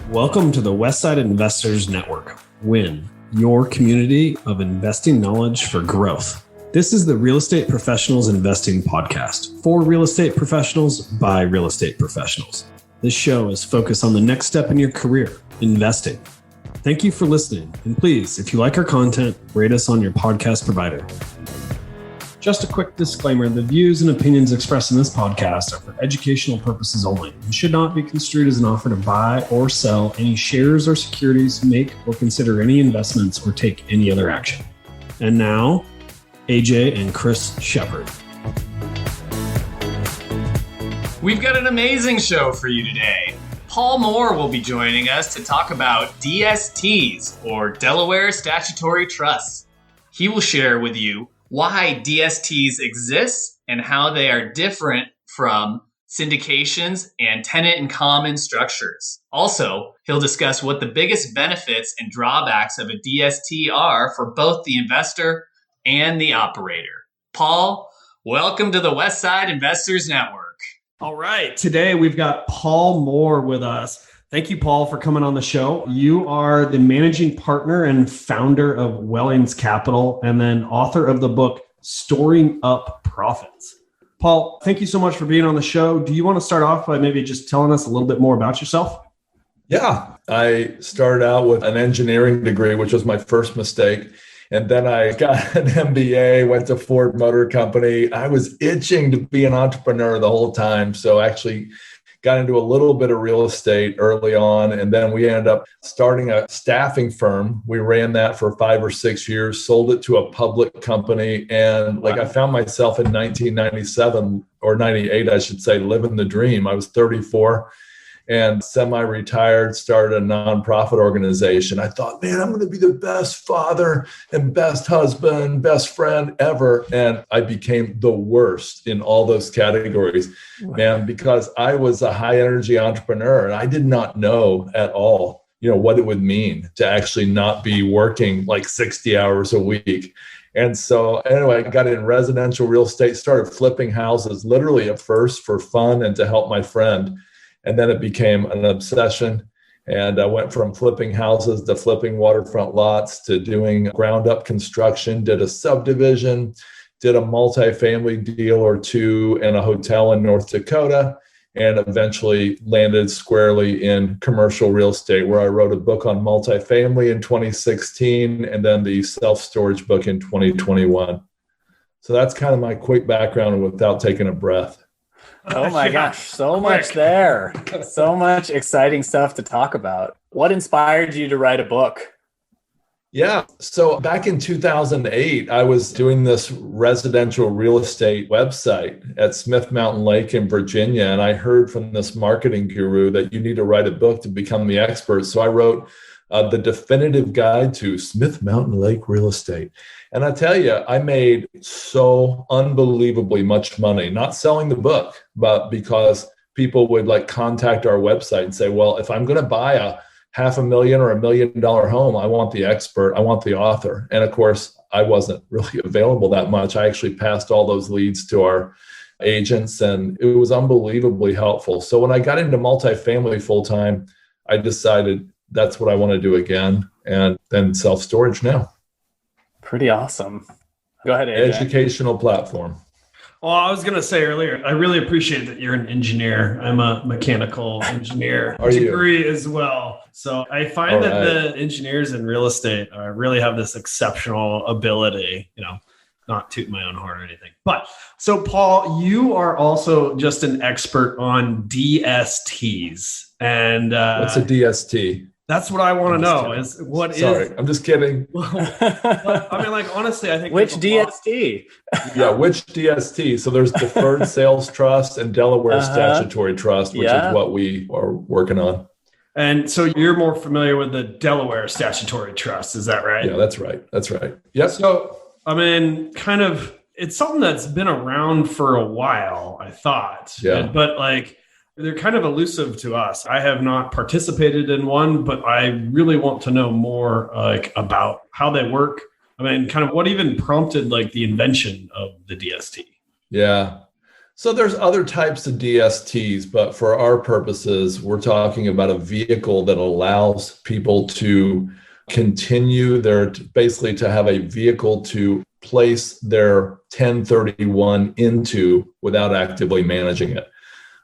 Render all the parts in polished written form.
Welcome to the Westside Investors Network, WIN, your community of investing knowledge for growth. This is the Real Estate Professionals Investing Podcast for real estate professionals by real estate professionals. This show is focused on the next step in your career, investing. Thank you for listening. And please, if you like our content, rate us on your podcast provider. Just a quick disclaimer, the views and opinions expressed in this podcast are for educational purposes only and should not be construed as an offer to buy or sell any shares or securities, make or consider any investments, or take any other action. And now, AJ and Chris Shepard. We've got an amazing show for you today. Paul Moore will be joining us to talk about DSTs, or Delaware Statutory Trusts. He will share with you why DSTs exist and how they are different from syndications and tenant in common structures. Also, he'll discuss what the biggest benefits and drawbacks of a DST are for both the investor and the operator. Paul, welcome to the Westside Investors Network. All right. Today we've got Paul Moore with us. Thank you, Paul, for coming on the show. You are the managing partner and founder of Wellings Capital and then author of the book, Storing Up Profits. Paul, thank you so much for being on the show. Do you want to start off by maybe just telling us a little bit more about yourself? Yeah, I started out with an engineering degree, which was my first mistake. And then I got an MBA, went to Ford Motor Company. I was itching to be an entrepreneur the whole time. So actually got into a little bit of real estate early on. And then we ended up starting a staffing firm. We ran that for 5 or 6 years, sold it to a public company. And I found myself in 1997 or 98, I should say, living the dream. I was 34 and semi-retired, started a nonprofit organization. I thought, man, I'm going to be the best father and best husband, best friend ever. And I became the worst in all those categories, man, because I was a high energy entrepreneur and I did not know at all, what it would mean to actually not be working like 60 hours a week. And so anyway, I got in residential real estate, started flipping houses, literally at first for fun and to help my friend. And then it became an obsession. And I went from flipping houses to flipping waterfront lots to doing ground up construction, did a subdivision, did a multifamily deal or two and a hotel in North Dakota, and eventually landed squarely in commercial real estate, where I wrote a book on multifamily in 2016 and then the self-storage book in 2021. So that's kind of my quick background without taking a breath. Oh my gosh, so much there. So much exciting stuff to talk about. What inspired you to write a book? Yeah, so back in 2008, I was doing this residential real estate website at Smith Mountain Lake in Virginia, and I heard from this marketing guru that you need to write a book to become the expert. So I wrote the definitive guide to Smith Mountain Lake real estate. And I tell you, I made so unbelievably much money, not selling the book, but because people would contact our website and say, well, if I'm going to buy a $500,000 or $1 million home, I want the expert, I want the author. And of course, I wasn't really available that much. I actually passed all those leads to our agents, and it was unbelievably helpful. So when I got into multifamily full time, I decided that's what I want to do again, and then self-storage now. Pretty awesome. Go ahead, AJ. Educational platform. Well, I was going to say earlier, I really appreciate that you're an engineer. I'm a mechanical engineer degree as well. So I find that the engineers in real estate really have this exceptional ability, not toot my own horn or anything. But so Paul, you are also just an expert on DSTs. And what's a DST? That's what I want to know kidding. Sorry, I'm just kidding. Honestly, I think which DST? Yeah, which DST? So there's Deferred Sales Trust and Delaware Statutory Trust, which is what we are working on. And so you're more familiar with the Delaware Statutory Trust, is that right? Yeah, that's right. Yep. So, it's something that's been around for a while, I thought. Yeah. But they're kind of elusive to us. I have not participated in one, but I really want to know more about how they work. What even prompted the invention of the DST? Yeah. So there's other types of DSTs, but for our purposes, we're talking about a vehicle that allows people to continue basically to have a vehicle to place their 1031 into without actively managing it.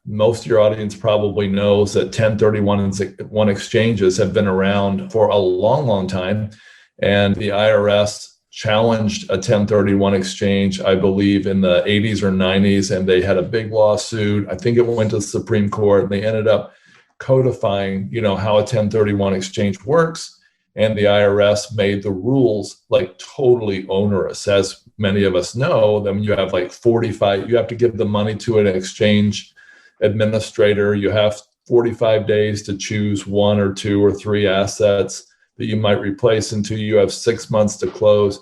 Most of your audience probably knows that 1031 exchanges have been around for a long, long time. And the IRS challenged a 1031 exchange, I believe, in the 80s or 90s, and they had a big lawsuit. I think it went to the Supreme Court, and they ended up codifying, how a 1031 exchange works. And the IRS made the rules like totally onerous. As many of us know, then you have like 45, you have to give the money to an exchange administrator. You have 45 days to choose 1 or 2 or 3 assets that you might replace until you have 6 months to close.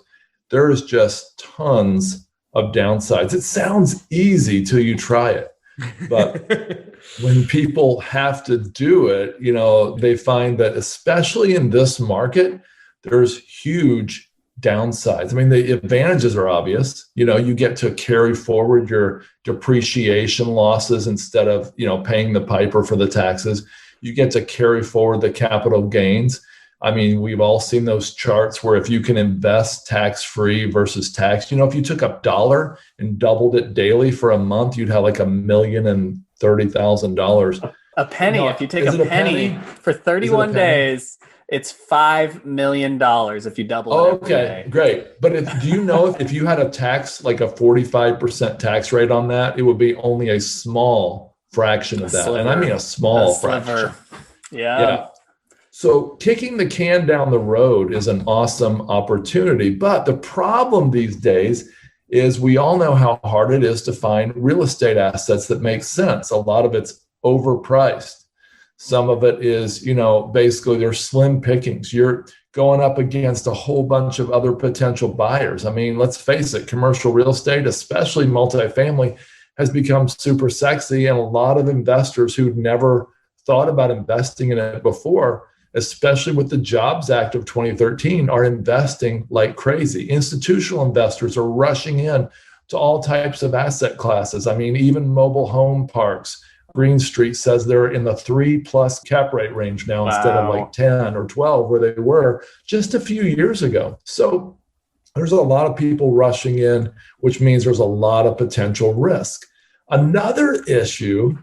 There's just tons of downsides. It sounds easy till you try it. But when people have to do it, they find that especially in this market, there's huge downsides. I mean, the advantages are obvious. You get to carry forward your depreciation losses instead of, paying the piper for the taxes. You get to carry forward the capital gains. I mean, we've all seen those charts where if you can invest tax-free versus tax, if you took $1 and doubled it daily for a month, you'd have like $1,030,000. A penny. If you take a penny for 31 days, it's $5 million if you double it. Okay, great. But do you know if you had a tax, like a 45% tax rate on that, it would be only a small fraction of that. Sliver. And I mean a small fraction. Yeah. So kicking the can down the road is an awesome opportunity. But the problem these days is we all know how hard it is to find real estate assets that make sense. A lot of it's overpriced. Some of it is, basically they're slim pickings. You're going up against a whole bunch of other potential buyers. I mean, let's face it, commercial real estate, especially multifamily, has become super sexy. And a lot of investors who'd never thought about investing in it before, especially with the Jobs Act of 2013, are investing like crazy. Institutional investors are rushing in to all types of asset classes. I mean, even mobile home parks. Green Street says they're in the 3+ cap rate range now instead of like 10 or 12 where they were just a few years ago. So there's a lot of people rushing in, which means there's a lot of potential risk. Another issue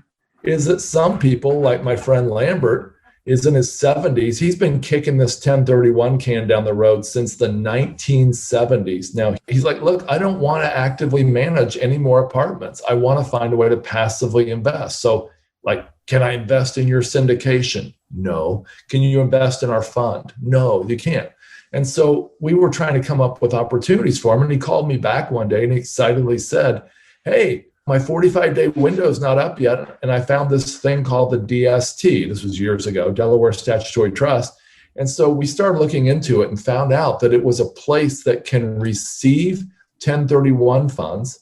is that some people, like my friend Lambert, is in his 70s. He's been kicking this 1031 can down the road since the 1970s. Now, he's like, look, I don't want to actively manage any more apartments. I want to find a way to passively invest. So, like, can I invest in your syndication? No. Can you invest in our fund? No, you can't. And so we were trying to come up with opportunities for him. And he called me back one day and he excitedly said, hey, my 45-day window is not up yet, and I found this thing called the DST. This was years ago, Delaware Statutory Trust. And so we started looking into it and found out that it was a place that can receive 1031 funds,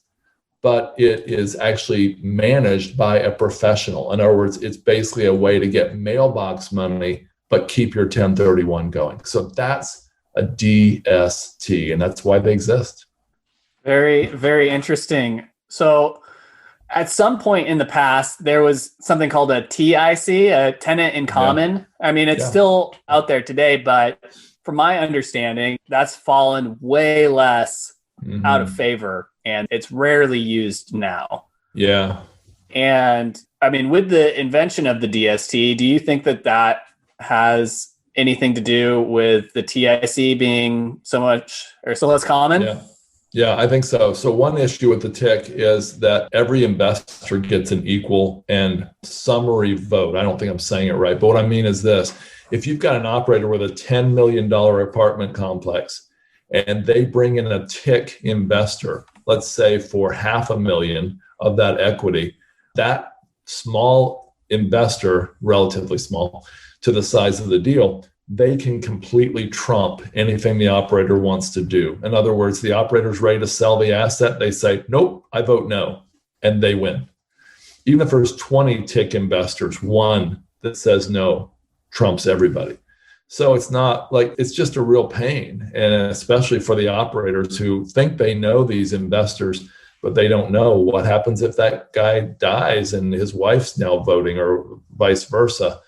but it is actually managed by a professional. In other words, it's basically a way to get mailbox money, but keep your 1031 going. So that's a DST, and that's why they exist. Very, very interesting. So at some point in the past, there was something called a TIC, a tenant in common. Yeah. I mean, it's still out there today, but from my understanding, that's fallen way less out of favor, and it's rarely used now. Yeah. And I mean, with the invention of the DST, do you think that has anything to do with the TIC being so less common? Yeah, I think so. So one issue with the TIC is that every investor gets an equal and summary vote. I don't think I'm saying it right, but what I mean is this. If you've got an operator with a $10 million apartment complex and they bring in a TIC investor, let's say for $500,000 of that equity, that small investor, relatively small to the size of the deal, they can completely trump anything the operator wants to do. In other words, the operator's ready to sell the asset. They say, nope, I vote no, and they win. Even if there's 20 TIC investors, one that says no trumps everybody. So it's not like, it's just a real pain. And especially for the operators who think they know these investors, but they don't know what happens if that guy dies and his wife's now voting, or vice versa.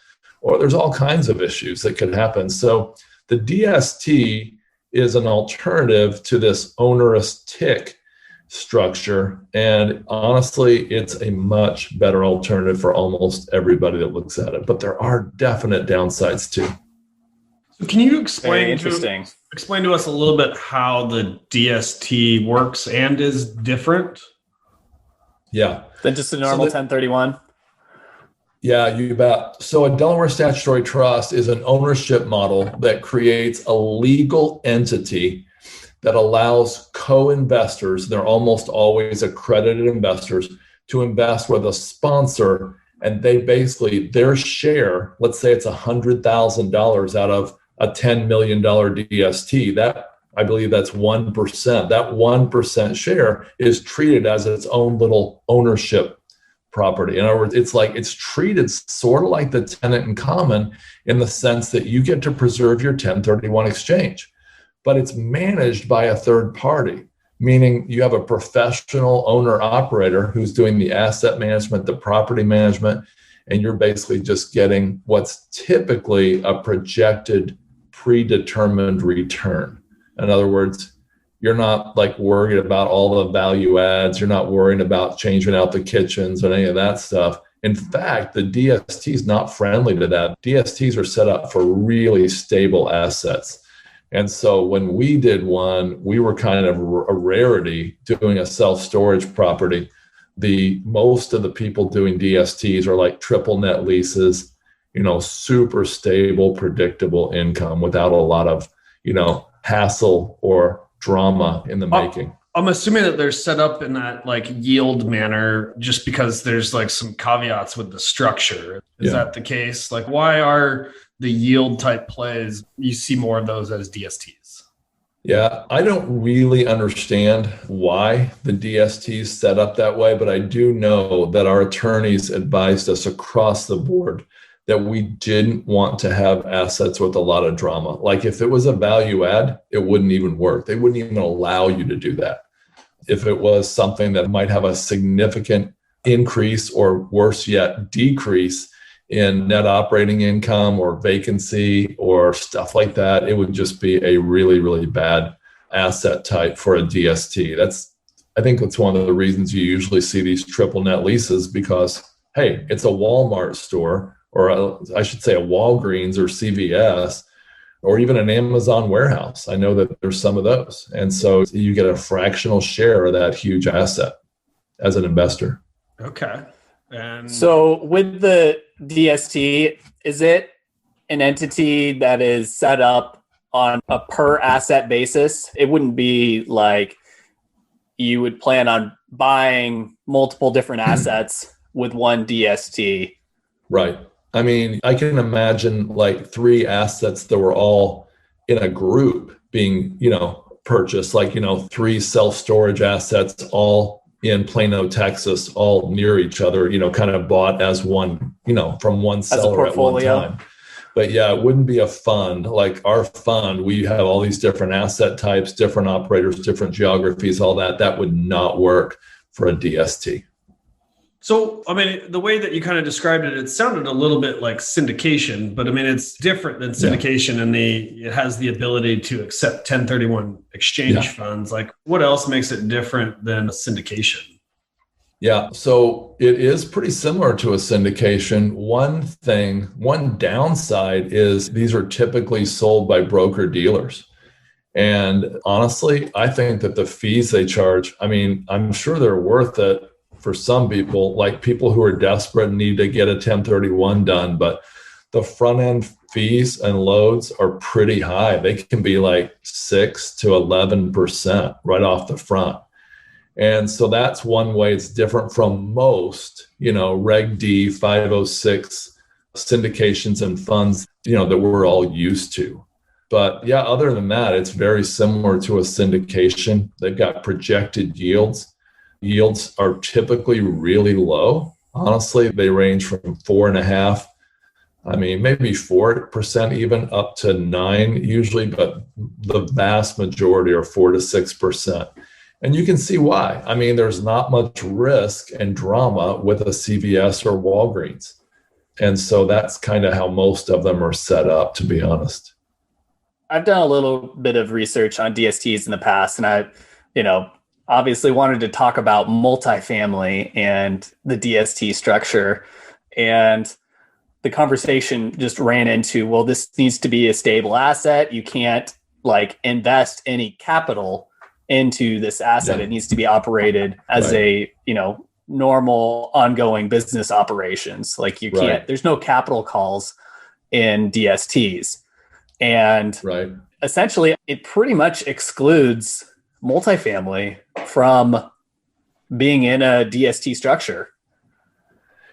Or there's all kinds of issues that could happen. So the DST is an alternative to this onerous TIC structure. And honestly, it's a much better alternative for almost everybody that looks at it. But there are definite downsides too. Can you explain to us a little bit how the DST works and is different? Yeah. Than just a normal 1031? Yeah, you bet. So a Delaware Statutory Trust is an ownership model that creates a legal entity that allows co-investors, they're almost always accredited investors, to invest with a sponsor. And they basically, their share, let's say it's $100,000 out of a $10 million DST, that I believe that's 1%. That 1% share is treated as its own little ownership property. In other words, it's treated sort of like the tenant in common, in the sense that you get to preserve your 1031 exchange, but it's managed by a third party, meaning you have a professional owner operator who's doing the asset management, the property management, and you're basically just getting what's typically a projected predetermined return. In other words, you're not like worried about all the value adds. You're not worrying about changing out the kitchens or any of that stuff. In fact, the DST is not friendly to that. DSTs are set up for really stable assets. And so when we did one, we were kind of a rarity doing a self-storage property. Most of the people doing DSTs are like triple net leases, super stable, predictable income without a lot of, hassle or drama in the making. I'm assuming that they're set up in that like yield manner just because there's like some caveats with the structure. Is that the case? Like, why are the yield type plays, you see more of those as DSTs? Yeah, I don't really understand why the DST is set up that way, but I do know that our attorneys advised us across the board that we didn't want to have assets with a lot of drama. Like if it was a value add, it wouldn't even work. They wouldn't even allow you to do that. If it was something that might have a significant increase, or worse yet, decrease in net operating income or vacancy or stuff like that, it would just be a really, really bad asset type for a DST. I think that's one of the reasons you usually see these triple net leases, because, hey, it's a Walmart store, or I should say a Walgreens or CVS, or even an Amazon warehouse. I know that there's some of those. And so you get a fractional share of that huge asset as an investor. Okay. And so with the DST, is it an entity that is set up on a per asset basis? It wouldn't be like you would plan on buying multiple different assets with one DST. Right. I mean, I can imagine like 3 assets that were all in a group being, purchased, like, 3 self-storage assets all in Plano, Texas, all near each other, kind of bought as one, from one seller at one time. But yeah, it wouldn't be a fund. Like our fund, we have all these different asset types, different operators, different geographies, all that. That would not work for a DST. So, I mean, the way that you kind of described it, it sounded a little bit like syndication, but I mean, it's different than syndication, and it has the ability to accept 1031 exchange funds. Like, what else makes it different than a syndication? Yeah, so it is pretty similar to a syndication. One downside is these are typically sold by broker dealers. And honestly, I think that the fees they charge, I mean, I'm sure they're worth it for some people, like people who are desperate and need to get a 1031 done, but the front end fees and loads are pretty high. They can be like 6 to 11% right off the front. And so that's one way it's different from most, Reg D 506 syndications and funds, that we're all used to. But yeah, other than that, it's very similar to a syndication. They've got projected yields. Yields are typically really low. Honestly, they range from 4.5%, maybe 4% even, up to 9% usually, but the vast majority are 4 to 6%. And you can see why. I mean, there's not much risk and drama with a CVS or Walgreens. And so that's kind of how most of them are set up, to be honest. I've done a little bit of research on DSTs in the past, and I, obviously wanted to talk about multifamily and the DST structure. And the conversation just ran into, well, this needs to be a stable asset. You can't invest any capital into this asset. Yeah. It needs to be operated as a, normal ongoing business operations. You can't, there's no capital calls in DSTs. And essentially it pretty much excludes multifamily from being in a DST structure.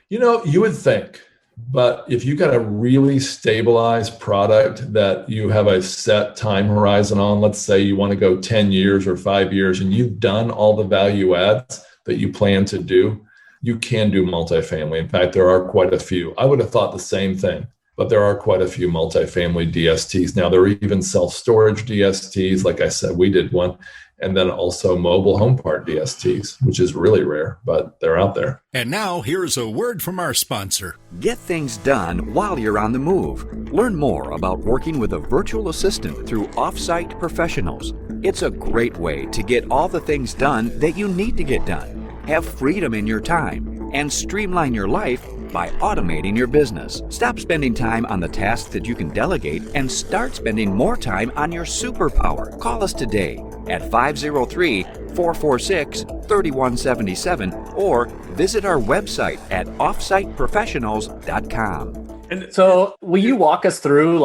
You would think, but if you got a really stabilized product that you have a set time horizon on, let's say you want to go 10 years or 5 years, and you've done all the value adds that you plan to do, you can do multifamily. In fact, there are quite a few. I would have thought the same thing, but there are quite a few multifamily DSTs. Now, there are even self-storage DSTs. Like I said, we did one. And then also mobile home park DSTs, which is really rare, but they're out there. And now here's a word from our sponsor. Get things done while you're on the move. Learn more about working with a virtual assistant through Offsite Professionals. It's a great way to get all the things done that you need to get done. Have freedom in your time and streamline your life by automating your business. Stop spending time on the tasks that you can delegate and start spending more time on your superpower. Call us today at 503-446-3177 or visit our website at offsiteprofessionals.com. And so will you walk us through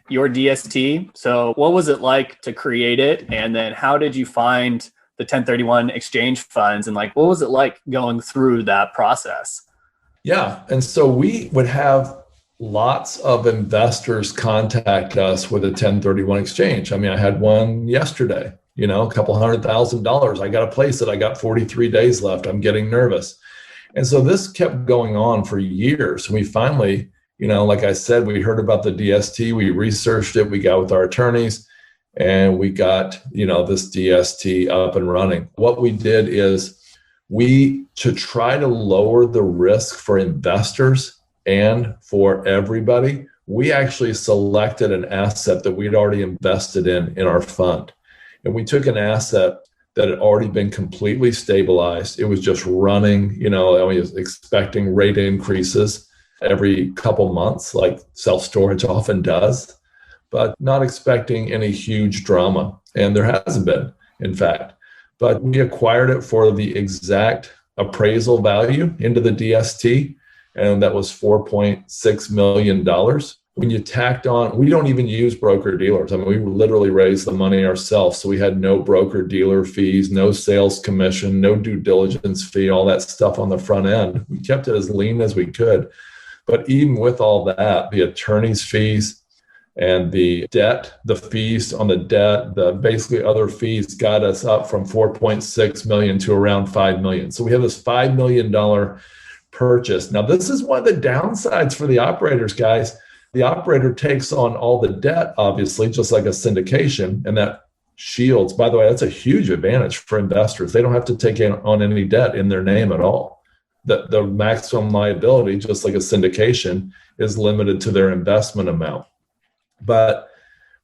your DST? So what was it like to create it? And then how did you find the 1031 exchange funds? And what was it like going through that process? Yeah. And so we would have lots of investors contact us with a 1031 exchange. I mean, I had one yesterday, a couple $100,000. I got to place it. I got 43 days left. I'm getting nervous. And so this kept going on for years. We finally, like I said, we heard about the DST. We researched it. We got with our attorneys and we got, this DST up and running. What we did is to try to lower the risk for investors and for everybody, we actually selected an asset that we'd already invested in our fund. And we took an asset that had already been completely stabilized. It was just running, I was expecting rate increases every couple months, like self-storage often does, but not expecting any huge drama. And there hasn't been, in fact. But we acquired it for the exact appraisal value into the DST, and that was $4.6 million. When you tacked on, we don't even use broker dealers. I mean, we literally raised the money ourselves. So we had no broker dealer fees, no sales commission, no due diligence fee, all that stuff on the front end. We kept it as lean as we could. But even with all that, the attorney's fees, and the debt, the fees on the debt, the basically other fees got us up from 4.6 million to around 5 million. So we have this $5 million purchase. Now, this is one of the downsides for the operators, guys. The operator takes on all the debt, obviously, just like a syndication, and that shields. By the way, that's a huge advantage for investors. They don't have to take on any debt in their name at all. The maximum liability, just like a syndication, is limited to their investment amount. But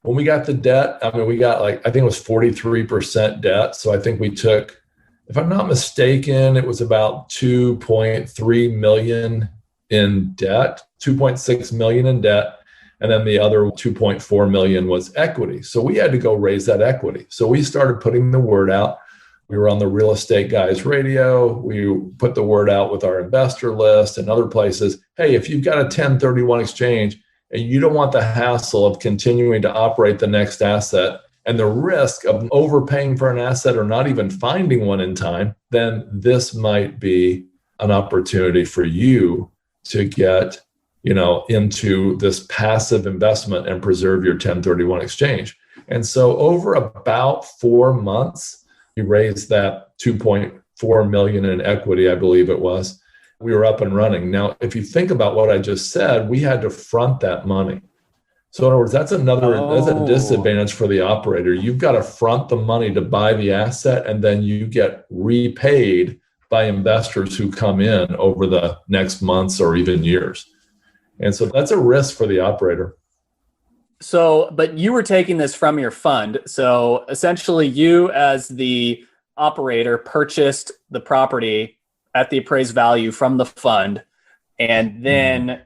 when we got the debt, I mean, we got I think it was 43% debt. So I think we took, if I'm not mistaken, it was about 2.3 million in debt, 2.6 million in debt. And then the other 2.4 million was equity. So we had to go raise that equity. So we started putting the word out. We were on the Real Estate Guys radio. We put the word out with our investor list and other places. Hey, if you've got a 1031 exchange, and you don't want the hassle of continuing to operate the next asset and the risk of overpaying for an asset or not even finding one in time, then this might be an opportunity for you to get, into this passive investment and preserve your 1031 exchange. And so over about 4 months, we raised that 2.4 million in equity, I believe it was. We were up and running. Now, if you think about what I just said, we had to front that money. So in other words, that's a disadvantage for the operator. You've got to front the money to buy the asset, and then you get repaid by investors who come in over the next months or even years. And so that's a risk for the operator. So, but you were taking this from your fund. So essentially you as the operator purchased the property at the appraised value from the fund and then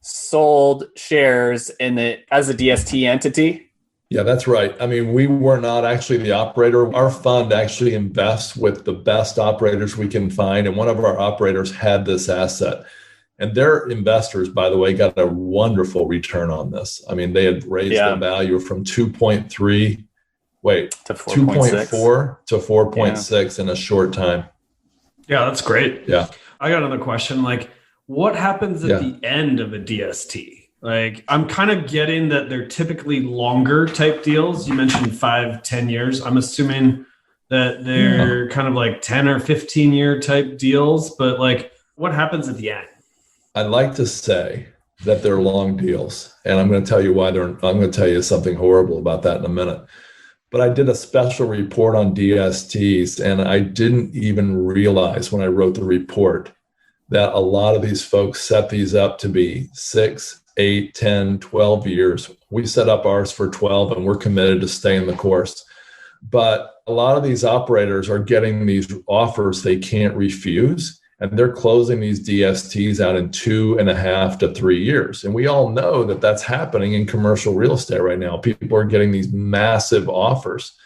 sold shares as a DST entity? Yeah, that's right. I mean, we were not actually the operator. Our fund actually invests with the best operators we can find. And one of our operators had this asset. And their investors, by the way, got a wonderful return on this. I mean, they had raised the value from 2.4 to 4.6 in a short time. Yeah, that's great. Yeah. I got another question. Like, what happens at the end of a DST? Like, I'm kind of getting that they're typically longer type deals. You mentioned 5-10 years. I'm assuming that they're kind of like 10 or 15 year type deals, but like, what happens at the end? I'd like to say that they're long deals, and I'm going to tell you why I'm going to tell you something horrible about that in a minute. But I did a special report on DSTs, and I didn't even realize when I wrote the report that a lot of these folks set these up to be 6, 8, 10, 12 years. We set up ours for 12, and we're committed to staying the course. But a lot of these operators are getting these offers they can't refuse, and they're closing these DSTs out in 2.5 to 3 years. And we all know that that's happening in commercial real estate right now. People are getting these massive offers.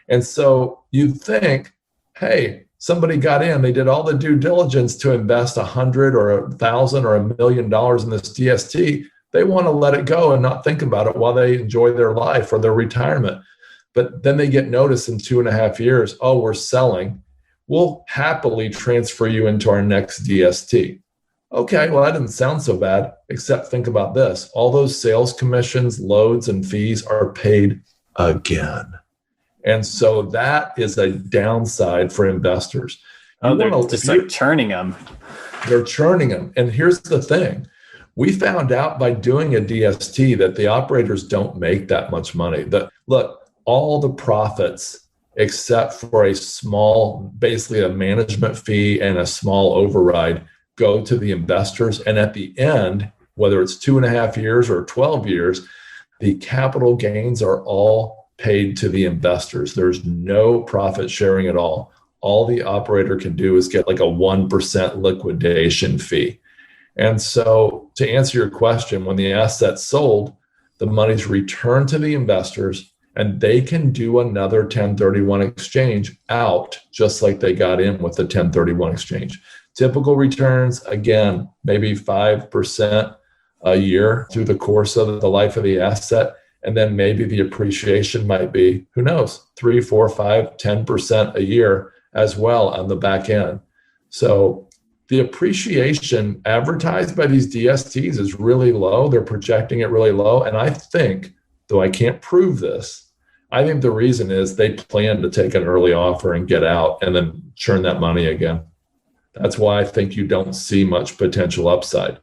And so you think, hey, somebody got in, they did all the due diligence to invest $100 or $1,000 or $1 million in this DST. They want to let it go and not think about it while they enjoy their life or their retirement. But then they get notice in 2.5 years, oh, we're selling. We'll happily transfer you into our next DST. Okay, well, that didn't sound so bad, except think about this. All those sales commissions, loads, and fees are paid again. And so that is a downside for investors. They're just like churning them. They're churning them. And here's the thing. We found out by doing a DST that the operators don't make that much money. Look, all the profits except for a small, basically a management fee and a small override, go to the investors. And at the end, whether it's 2.5 years or 12 years, the capital gains are all paid to the investors. There's no profit sharing at all. All the operator can do is get like a 1% liquidation fee. And so to answer your question, when the asset's sold, the money's returned to the investors, and they can do another 1031 exchange out just like they got in with the 1031 exchange. Typical returns, again, maybe 5% a year through the course of the life of the asset. And then maybe the appreciation might be, who knows, 3, 4, 5, 10% a year as well on the back end. So the appreciation advertised by these DSTs is really low. They're projecting it really low. And I think, though I can't prove this, I think the reason is they plan to take an early offer and get out and then churn that money again. That's why I think you don't see much potential upside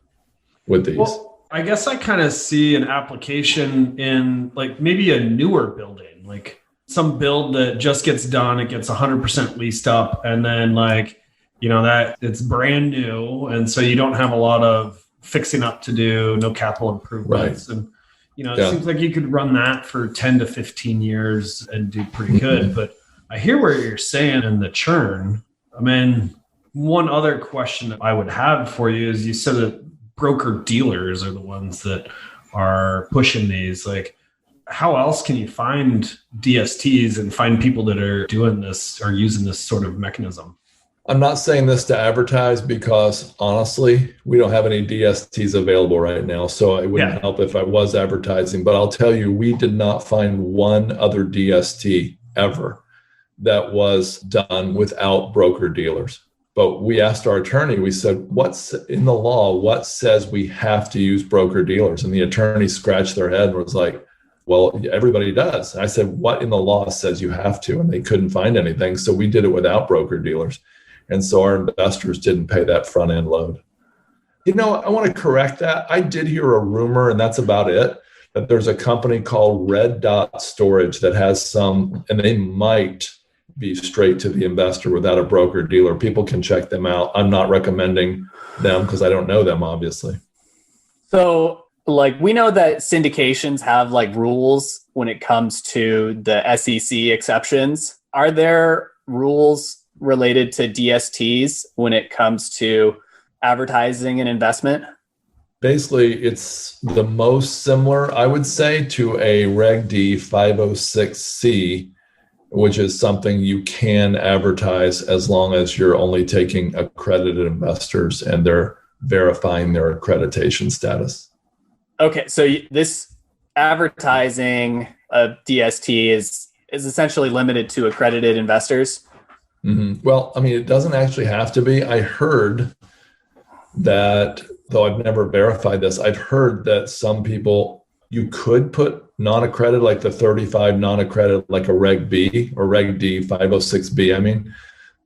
with these. Well, I guess I kind of see an application in like maybe a newer building, like some build that just gets done, it gets 100% leased up, and then like, you know, that it's brand new. And so you don't have a lot of fixing up to do, no capital improvements. Right. And you know, it seems like you could run that for 10 to 15 years and do pretty good. But I hear what you're saying in the churn. I mean, one other question that I would have for you is you said that broker dealers are the ones that are pushing these. Like, how else can you find DSTs and find people that are doing this or using this sort of mechanism? I'm not saying this to advertise because honestly, we don't have any DSTs available right now. So it wouldn't help if I was advertising, but I'll tell you, we did not find one other DST ever that was done without broker dealers. But we asked our attorney, we said, what's in the law? What says we have to use broker dealers? And the attorney scratched their head and was like, well, everybody does. And I said, what in the law says you have to? And they couldn't find anything. So we did it without broker dealers. And so our investors didn't pay that front end load. You know, I want to correct that. I did hear a rumor, and that's about it, that there's a company called Red Dot Storage that has some, and they might be straight to the investor without a broker dealer. People can check them out. I'm not recommending them because I don't know them, obviously. So, like, we know that syndications have like rules when it comes to the SEC exceptions. Are there rules related to DSTs when it comes to advertising and investment? Basically, it's the most similar, I would say, to a Reg D 506C, which is something you can advertise as long as you're only taking accredited investors and they're verifying their accreditation status. Okay, so this advertising of DST is essentially limited to accredited investors? Mm-hmm. Well, I mean, it doesn't actually have to be. I heard that, though I've never verified this, I've heard that some people, you could put non-accredited, like the 35 non-accredited, like a Reg B or Reg D 506B, I mean.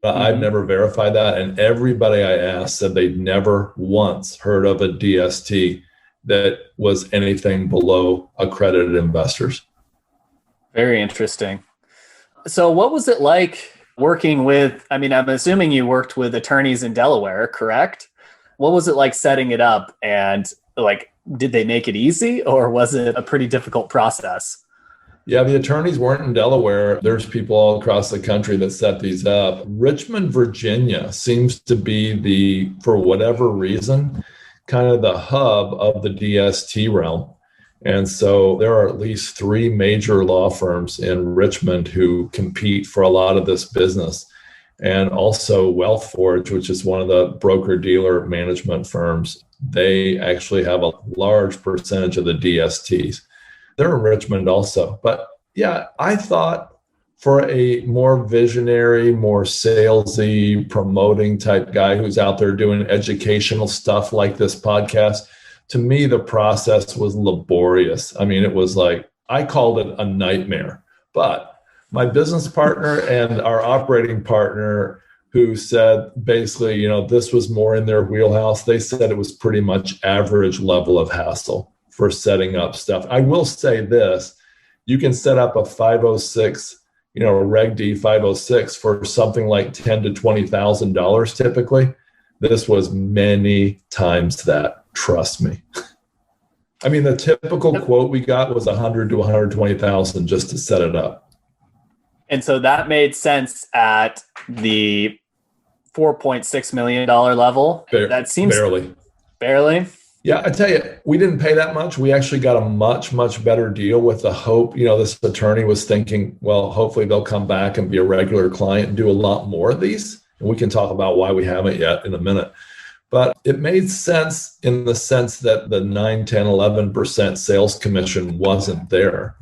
I've never verified that. And everybody I asked said they'd never once heard of a DST that was anything below accredited investors. Very interesting. So what was it like working with, I mean, I'm assuming you worked with attorneys in Delaware, correct? What was it like setting it up, and like, did they make it easy, or was it a pretty difficult process? Yeah, the attorneys weren't in Delaware. There's people all across the country that set these up. Richmond, Virginia seems to be for whatever reason, kind of the hub of the DST realm. And so there are at least 3 major law firms in Richmond who compete for a lot of this business. And also WealthForge, which is one of the broker-dealer management firms. They actually have a large percentage of the DSTs. They're in Richmond also. But yeah, I thought for a more visionary, more salesy, promoting type guy who's out there doing educational stuff like this podcast, to me, the process was laborious. I mean, it was like, I called it a nightmare. But my business partner and our operating partner, who said basically, this was more in their wheelhouse, they said it was pretty much average level of hassle for setting up stuff. I will say this, you can set up a 506, a Reg D 506 for something like $10,000 to $20,000 typically. This was many times that, trust me. I mean, the typical quote we got was $100,000 to $120,000 just to set it up. And so that made sense at the $4.6 million level. That seems barely. Yeah, I tell you, we didn't pay that much. We actually got a much, much better deal with the hope. This attorney was thinking, well, hopefully they'll come back and be a regular client and do a lot more of these. And we can talk about why we haven't yet in a minute. But it made sense in the sense that the 9, 10, 11% sales commission wasn't there.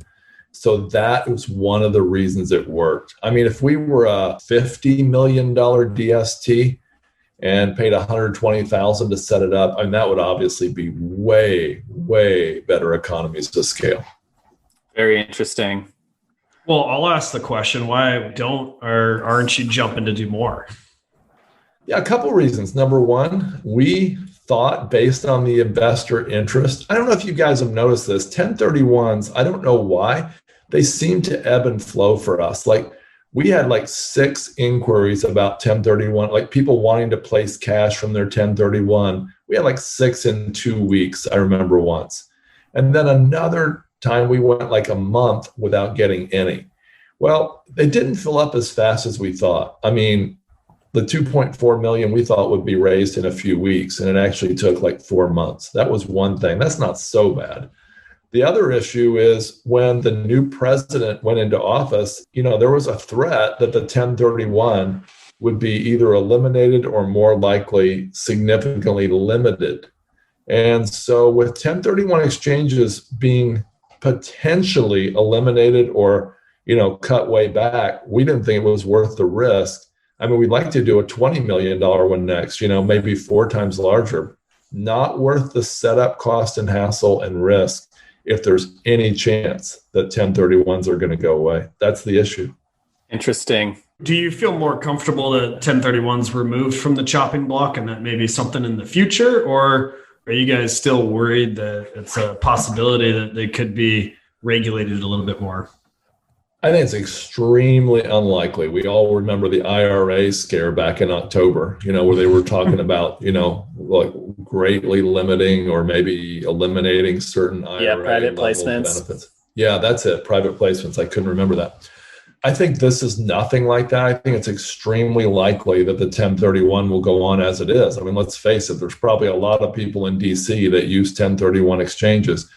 So that was one of the reasons it worked. I mean, if we were a $50 million DST and paid $120,000 to set it up, and that would obviously be way, way better economies of scale. Very interesting. Well, I'll ask the question, why aren't you jumping to do more? Yeah, a couple of reasons. Number one, we thought based on the investor interest, I don't know if you guys have noticed this, 1031s, I don't know why, they seem to ebb and flow for us. Like, we had like 6 inquiries about 1031, like people wanting to place cash from their 1031. We had like 6 in 2 weeks, I remember once. And then another time we went like a month without getting any. Well, they didn't fill up as fast as we thought. I mean, the 2.4 million we thought would be raised in a few weeks, and it actually took like 4 months. That was one thing. That's not so bad. The other issue is when the new president went into office, there was a threat that the 1031 would be either eliminated or more likely significantly limited. And so with 1031 exchanges being potentially eliminated or, cut way back, we didn't think it was worth the risk. I mean, we'd like to do a $20 million one next, maybe 4 times larger. Not worth the setup cost and hassle and risk if there's any chance that 1031s are going to go away. That's the issue. Interesting. Do you feel more comfortable that 1031s removed from the chopping block and that maybe something in the future? Or Are you guys still worried that it's a possibility that they could be regulated a little bit more? I think it's extremely unlikely. We all remember the IRA scare back in October, where they were talking about, like greatly limiting or maybe eliminating certain IRA private level placements. benefits. Yeah, that's it. Private placements. I couldn't remember that. I think this is nothing like that. I think it's extremely likely that the 1031 will go on as it is. I mean, let's face it, there's probably a lot of people in DC that use 1031 exchanges.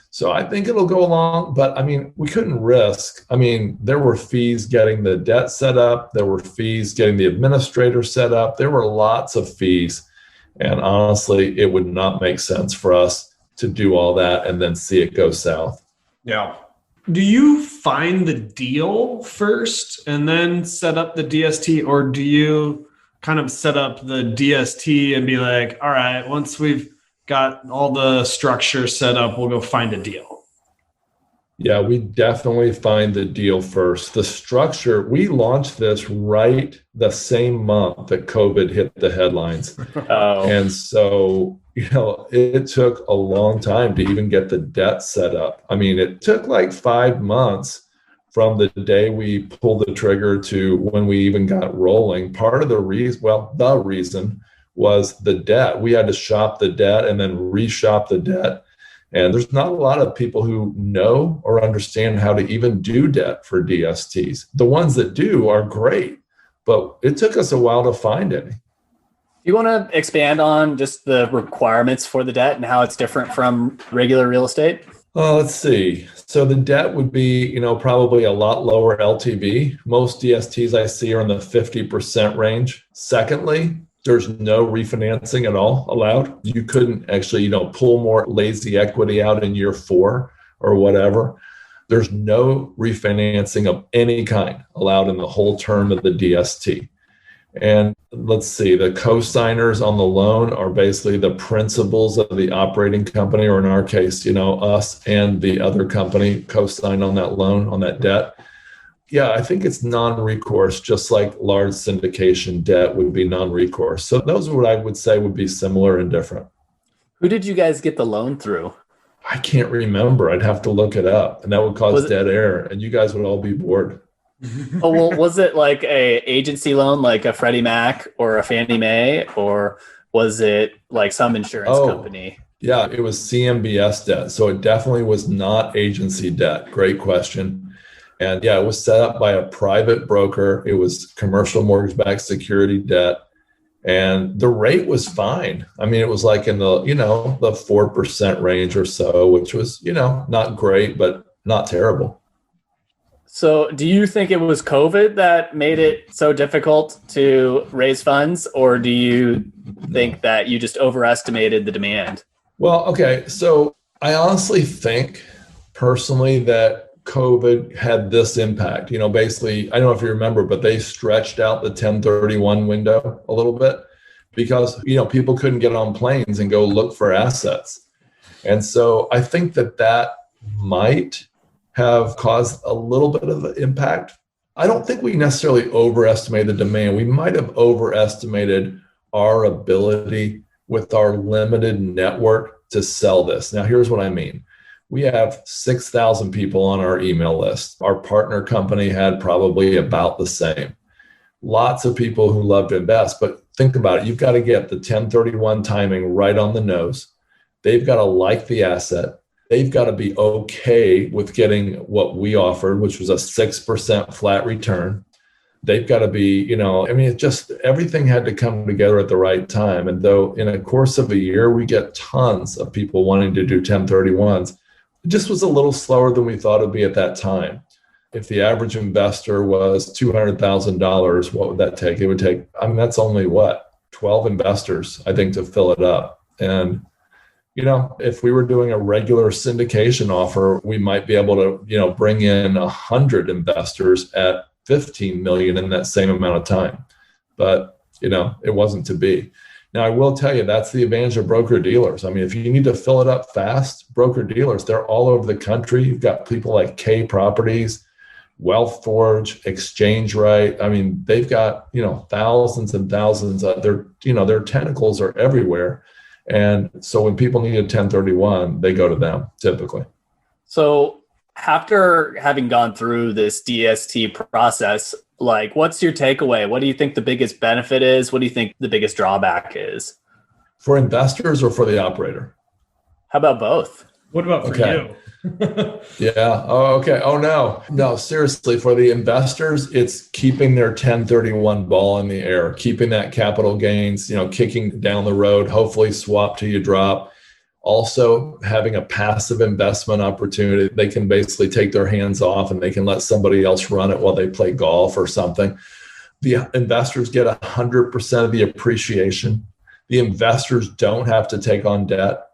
So I think it'll go along, but I mean, we couldn't risk. I mean, there were fees getting the debt set up. There were fees getting the administrator set up. There were lots of fees. And honestly, it would not make sense for us to do all that and then see it go south. Yeah. Do you find the deal first and then set up the DST, or do you kind of set up the DST and be like, all right, once we've got all the structure set up, we'll go find a deal? Yeah, we definitely find the deal first. The structure, we launched this right the same month that COVID hit the headlines. Oh. And so, it took a long time to even get the debt set up. I mean, it took like 5 months from the day we pulled the trigger to when we even got rolling. Part of the reason was the debt. We had to shop the debt and then reshop the debt. And there's not a lot of people who know or understand how to even do debt for DSTs. The ones that do are great, but it took us a while to find any. Do you want to expand on just the requirements for the debt and how it's different from regular real estate? Let's see. So the debt would be, probably a lot lower LTV. Most DSTs I see are in the 50% range. Secondly, there's no refinancing at all allowed. You couldn't actually, pull more lazy equity out in year 4 or whatever. There's no refinancing of any kind allowed in the whole term of the DST. And let's see, the co-signers on the loan are basically the principals of the operating company, or in our case, us and the other company co-signed on that loan, on that debt. Yeah, I think it's non-recourse, just like large syndication debt would be non-recourse. So those are what I would say would be similar and different. Who did you guys get the loan through? I can't remember. I'd have to look it up, and that would cause dead air, and you guys would all be bored. Oh, well, was it like a agency loan, like a Freddie Mac or a Fannie Mae, or was it like some insurance company? Yeah, it was CMBS debt. So it definitely was not agency debt. Great question. And yeah, it was set up by a private broker. It was commercial mortgage-backed security debt. And the rate was fine. I mean, it was like in the, the 4% range or so, which was, not great, but not terrible. So do you think it was COVID that made it so difficult to raise funds, or do you think that you just overestimated the demand? Well, okay. So I honestly think personally that COVID had this impact. Basically, I don't know if you remember, but they stretched out the 1031 window a little bit because, people couldn't get on planes and go look for assets. And so I think that might have caused a little bit of an impact. I don't think we necessarily overestimated the demand. We might have overestimated our ability with our limited network to sell this. Now, here's what I mean. We have 6,000 people on our email list. Our partner company had probably about the same. Lots of people who love to invest, but think about it. You've got to get the 1031 timing right on the nose. They've got to like the asset. They've got to be okay with getting what we offered, which was a 6% flat return. They've got to be, it just, everything had to come together at the right time. And though in a course of a year, we get tons of people wanting to do 1031s, it just was a little slower than we thought it'd be at that time. If the average investor was $200,000, what would that take? It would take, that's only 12 investors, I think, to fill it up. And if we were doing a regular syndication offer, we might be able to, bring in 100 investors at 15 million in that same amount of time. But, it wasn't to be. Now, I will tell you, that's the advantage of broker dealers. I mean, if you need to fill it up fast, broker dealers, they're all over the country. You've got people like K Properties, Wealth Forge, Exchange Right. I mean, they've got, thousands and thousands of their tentacles are everywhere. And so when people need a 1031, they go to them typically. So after having gone through this DST process, like, what's your takeaway? What do you think the biggest benefit is? What do you think the biggest drawback is? For investors or for the operator? How about both? What about for you? Yeah. Oh, okay. Oh, no, seriously, for the investors, it's keeping their 1031 ball in the air, keeping that capital gains, kicking down the road, hopefully swap till you drop. Also having a passive investment opportunity. They can basically take their hands off and they can let somebody else run it while they play golf or something. The investors get 100% of the appreciation. The investors don't have to take on debt.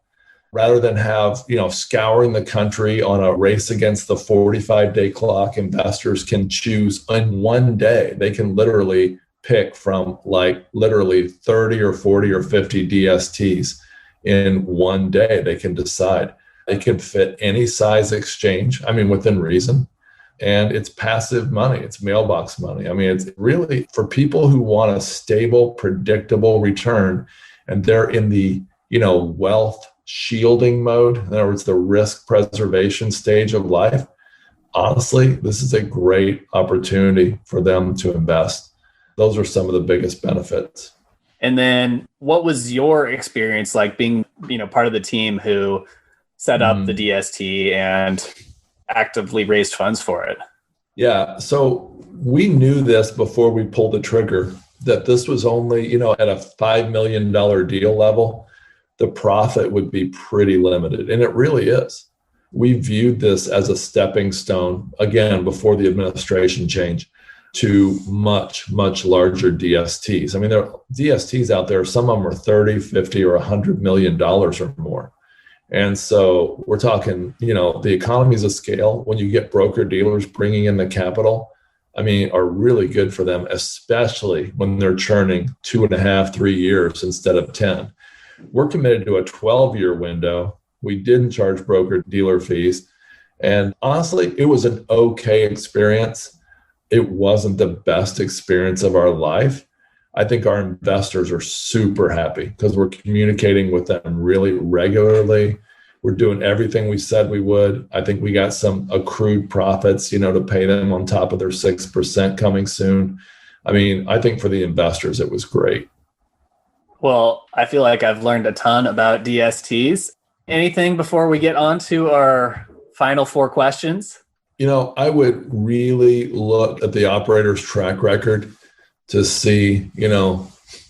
Rather than have, scouring the country on a race against the 45-day clock, investors can choose in one day. They can literally pick from literally 30 or 40 or 50 DSTs in one day. They can decide. They can fit any size exchange, within reason. And it's passive money. It's mailbox money. It's really for people who want a stable, predictable return, and they're in the, wealth shielding mode, in other words, the risk preservation stage of life. Honestly, this is a great opportunity for them to invest. Those are some of the biggest benefits. And then what was your experience like being, part of the team who set up the DST and actively raised funds for it? Yeah. So we knew this before we pulled the trigger, that this was only, at a $5 million deal level, the profit would be pretty limited. And it really is. We viewed this as a stepping stone, again, before the administration change, to much, much larger DSTs. There are DSTs out there, some of them are 30, 50, or $100 million or more. And so we're talking, the economies of scale, when you get broker dealers bringing in the capital, are really good for them, especially when they're churning 2.5, 3 years instead of 10. We're committed to a 12-year window. We didn't charge broker dealer fees. And honestly, it was an okay experience. It wasn't the best experience of our life. I think our investors are super happy because we're communicating with them really regularly. We're doing everything we said we would. I think we got some accrued profits, to pay them on top of their 6% coming soon. I think for the investors, it was great. Well, I feel like I've learned a ton about DSTs. Anything before we get on to our final 4 questions? I would really look at the operator's track record to see,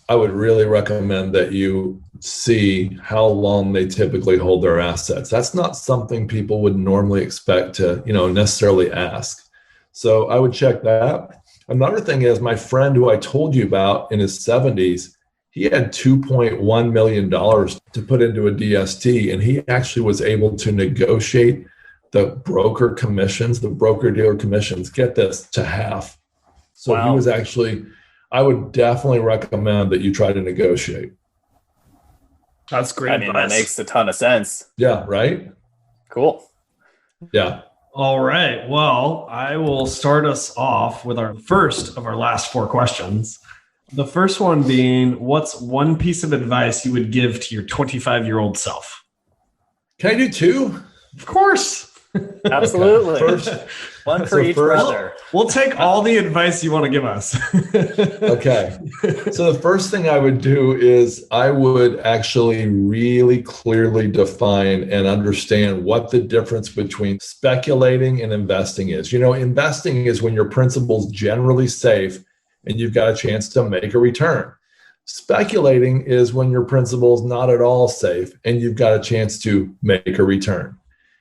I would really recommend that you see how long they typically hold their assets. That's not something people would normally expect to, necessarily ask. So I would check that. Another thing is my friend who I told you about in his 70s, he had $2.1 million to put into a DST, and he actually was able to negotiate the broker commissions, the broker dealer commissions, get this, to half. So wow. He was actually, I would definitely recommend that you try to negotiate. That's great. That makes a ton of sense. Yeah, right? Cool. Yeah. All right. Well, I will start us off with our first of our last 4 questions. The first one being, what's one piece of advice you would give to your 25-year-old self? Can I do 2? Of course. Absolutely. One for each brother. We'll take all the advice you want to give us. Okay. So the first thing I would do is I would actually really clearly define and understand what the difference between speculating and investing is. Investing is when your principal's generally safe and you've got a chance to make a return. Speculating is when your principal's not at all safe and you've got a chance to make a return.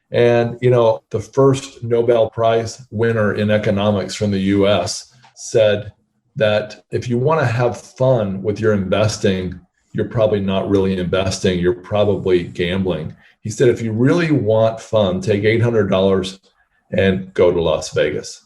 And, the first Nobel Prize winner in economics from the US said that if you want to have fun with your investing, you're probably not really investing, you're probably gambling. He said, if you really want fun, take $800 and go to Las Vegas.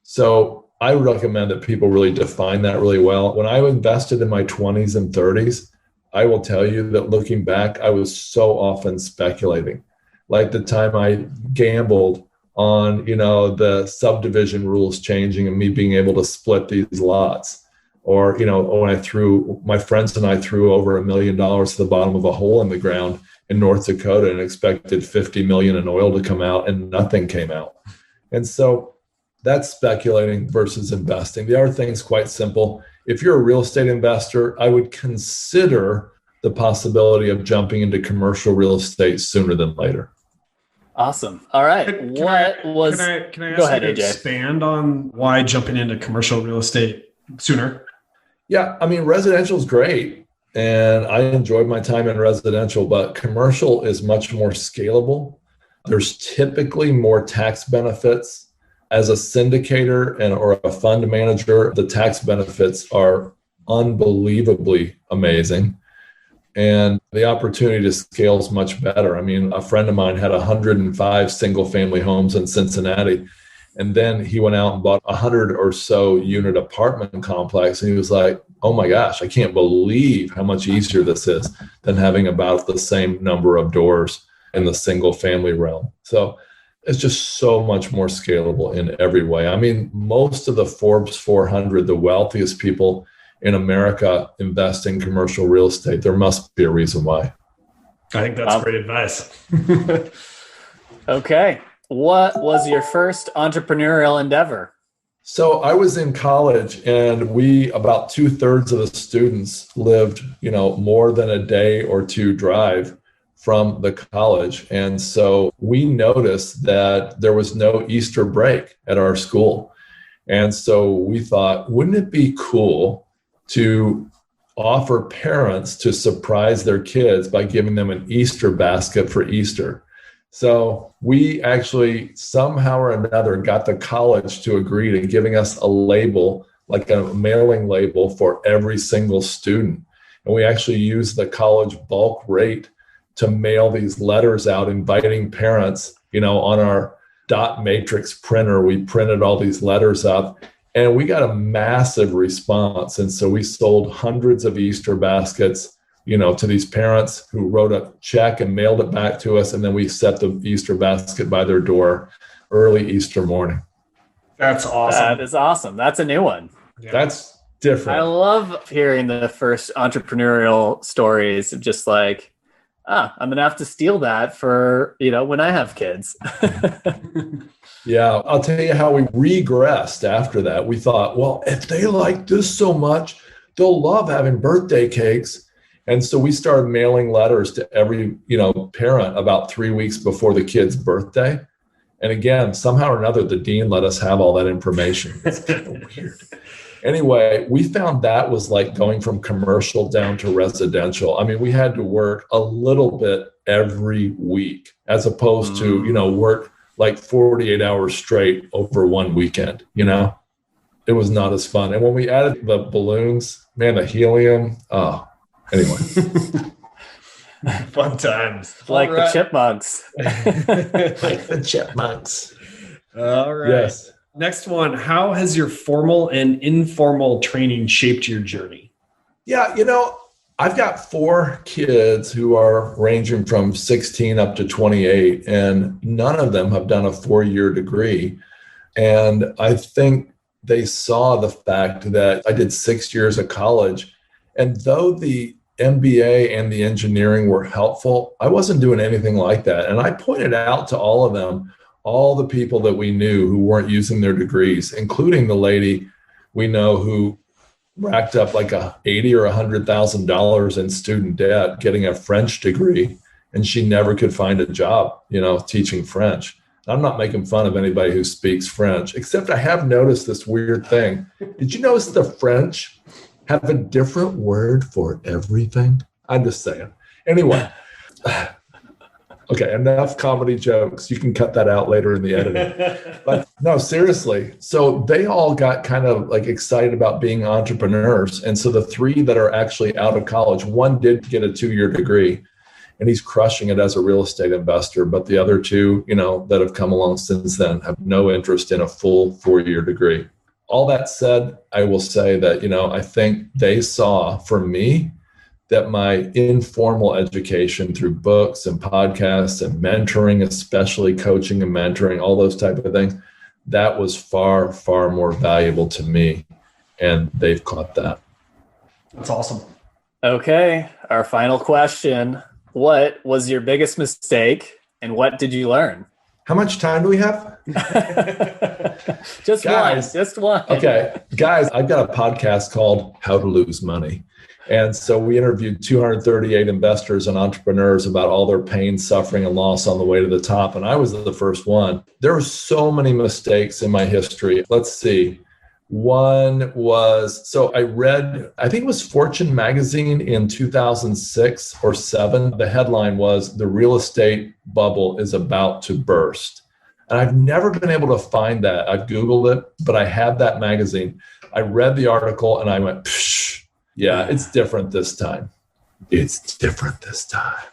So I would recommend that people really define that really well. When I invested in my 20s and 30s, I will tell you that looking back, I was so often speculating. Like the time I gambled on, the subdivision rules changing and me being able to split these lots, Or, when my friends and I threw over $1 million to the bottom of a hole in the ground in North Dakota and expected 50 million in oil to come out, and nothing came out. And so that's speculating versus investing. The other thing is quite simple. If you're a real estate investor, I would consider the possibility of jumping into commercial real estate sooner than later. Awesome. All right. Can I ask Go ahead, you to AJ. expand on why jumping into commercial real estate sooner? Yeah, I mean, residential is great, and I enjoyed my time in residential, but commercial is much more scalable. There's typically more tax benefits. As a syndicator or a fund manager, the tax benefits are unbelievably amazing, and the opportunity to scale is much better. I mean, a friend of mine had 105 single-family homes in Cincinnati, and then he went out and bought 100 or so unit apartment complex. And he was like, oh my gosh, I can't believe how much easier this is than having about the same number of doors in the single family realm. So it's just so much more scalable in every way. I mean, most of the Forbes 400, the wealthiest people in America, invest in commercial real estate. There must be a reason why. I think that's great advice. Okay. What was your first entrepreneurial endeavor? So I was in college, and about 2/3 of the students lived, more than a day or two drive from the college. And so we noticed that there was no Easter break at our school. And so we thought, wouldn't it be cool to offer parents to surprise their kids by giving them an Easter basket for Easter? So we actually somehow or another got the college to agree to giving us a label, like a mailing label for every single student. And we actually used the college bulk rate to mail these letters out, inviting parents, on our dot matrix printer. We printed all these letters up, and we got a massive response. And so we sold hundreds of Easter baskets to these parents who wrote a check and mailed it back to us. And then we set the Easter basket by their door early Easter morning. That's awesome. That is awesome. That's a new one. Yeah. That's different. I love hearing the first entrepreneurial stories of just like, I'm going to have to steal that for, when I have kids. Yeah. I'll tell you how we regressed after that. We thought, well, if they like this so much, they'll love having birthday cakes. And so we started mailing letters to every, parent about 3 weeks before the kid's birthday. And again, somehow or another, the dean let us have all that information. It's kind of weird. Anyway, we found that was like going from commercial down to residential. I mean, we had to work a little bit every week as opposed to, work like 48 hours straight over one weekend, It was not as fun. And when we added the balloons, man, the helium, anyway. Fun times. Like the chipmunks. Like the chipmunks. All right. Yes. Next one. How has your formal and informal training shaped your journey? Yeah, I've got 4 kids who are ranging from 16 up to 28, and none of them have done a 4-year degree. And I think they saw the fact that I did 6 years of college. And though the MBA and the engineering were helpful, I wasn't doing anything like that. And I pointed out to all of them, all the people that we knew who weren't using their degrees, including the lady we know who racked up like $80,000 or $100,000 in student debt getting a French degree, and she never could find a job, teaching French. I'm not making fun of anybody who speaks French, except I have noticed this weird thing. Did you notice the French have a different word for everything? I'm just saying. Anyway. Okay, enough comedy jokes. You can cut that out later in the editing. But no, seriously. So they all got kind of like excited about being entrepreneurs. And so the 3 that are actually out of college, one did get a 2-year degree, and he's crushing it as a real estate investor. But the other 2, that have come along since then have no interest in a full 4-year degree. All that said, I will say that, I think they saw from me that my informal education through books and podcasts and mentoring, especially coaching and mentoring, all those type of things, that was far, far more valuable to me and they've caught that. That's awesome. Okay, our final question. What was your biggest mistake and what did you learn? How much time do we have? Just one. Okay, guys, I've got a podcast called How to Lose Money. And so we interviewed 238 investors and entrepreneurs about all their pain, suffering, and loss on the way to the top. And I was the first one. There were so many mistakes in my history. Let's see. One was, so I read, I think it was Fortune magazine in 2006 or 7. The headline was, "The real estate bubble is about to burst." And I've never been able to find that. I've Googled it, but I had that magazine. I read the article and I went, psh, yeah, it's different this time. It's different this time.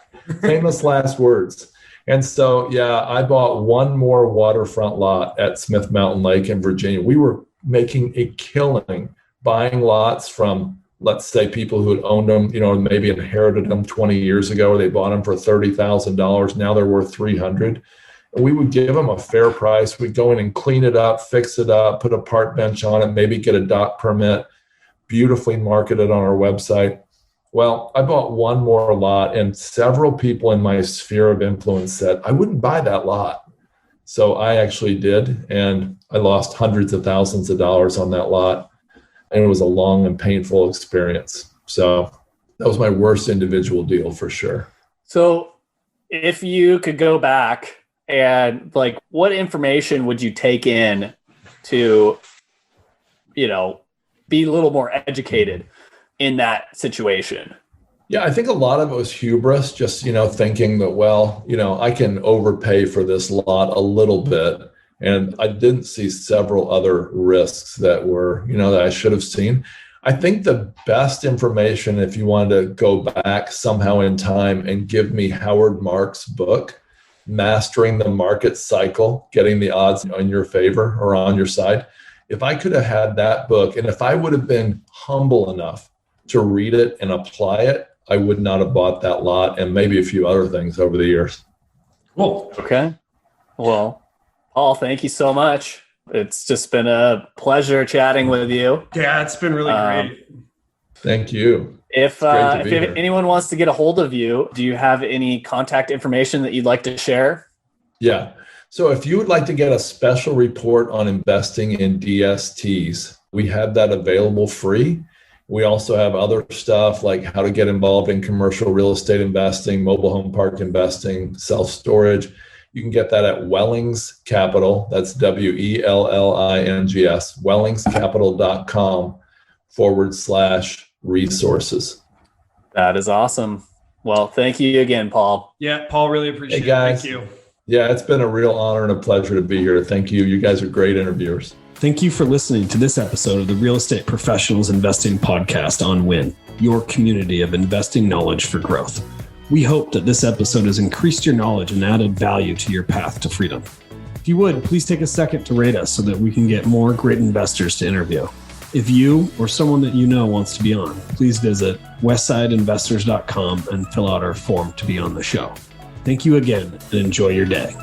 Famous last words. And so, yeah, I bought one more waterfront lot at Smith Mountain Lake in Virginia. We were making a killing buying lots from, let's say, people who had owned them, maybe inherited them 20 years ago, or they bought them for $30,000. Now they're worth $300,000. And we would give them a fair price. We'd go in and clean it up, fix it up, put a park bench on it, maybe get a dock permit, beautifully marketed on our website. Well, I bought one more lot, and several people in my sphere of influence said, I wouldn't buy that lot. So I actually did, and I lost hundreds of thousands of dollars on that lot, and it was a long and painful experience. So that was my worst individual deal for sure. So if you could go back and what information would you take in to, be a little more educated in that situation? Yeah, I think a lot of it was hubris, just, thinking that, I can overpay for this lot a little bit. And I didn't see several other risks that were, that I should have seen. I think the best information, if you wanted to go back somehow in time and give me Howard Marks' book, Mastering the Market Cycle, Getting the Odds in Your Favor or on Your Side. If I could have had that book, and if I would have been humble enough to read it and apply it, I would not have bought that lot and maybe a few other things over the years. Cool. Okay. Well, Paul, thank you so much. It's just been a pleasure chatting with you. Yeah, it's been really great. Thank you. If anyone wants to get a hold of you, do you have any contact information that you'd like to share? Yeah. So if you would like to get a special report on investing in DSTs, we have that available free. We also have other stuff like how to get involved in commercial real estate investing, mobile home park investing, self-storage. You can get that at Wellings Capital. That's WELLINGS, wellingscapital.com/resources. That is awesome. Well, thank you again, Paul. Yeah, Paul, really appreciate it. Guys, thank you. Yeah, it's been a real honor and a pleasure to be here. Thank you. You guys are great interviewers. Thank you for listening to this episode of the Real Estate Professionals Investing Podcast on WIN, your community of investing knowledge for growth. We hope that this episode has increased your knowledge and added value to your path to freedom. If you would, please take a second to rate us so that we can get more great investors to interview. If you or someone that you know wants to be on, please visit westsideinvestors.com and fill out our form to be on the show. Thank you again and enjoy your day.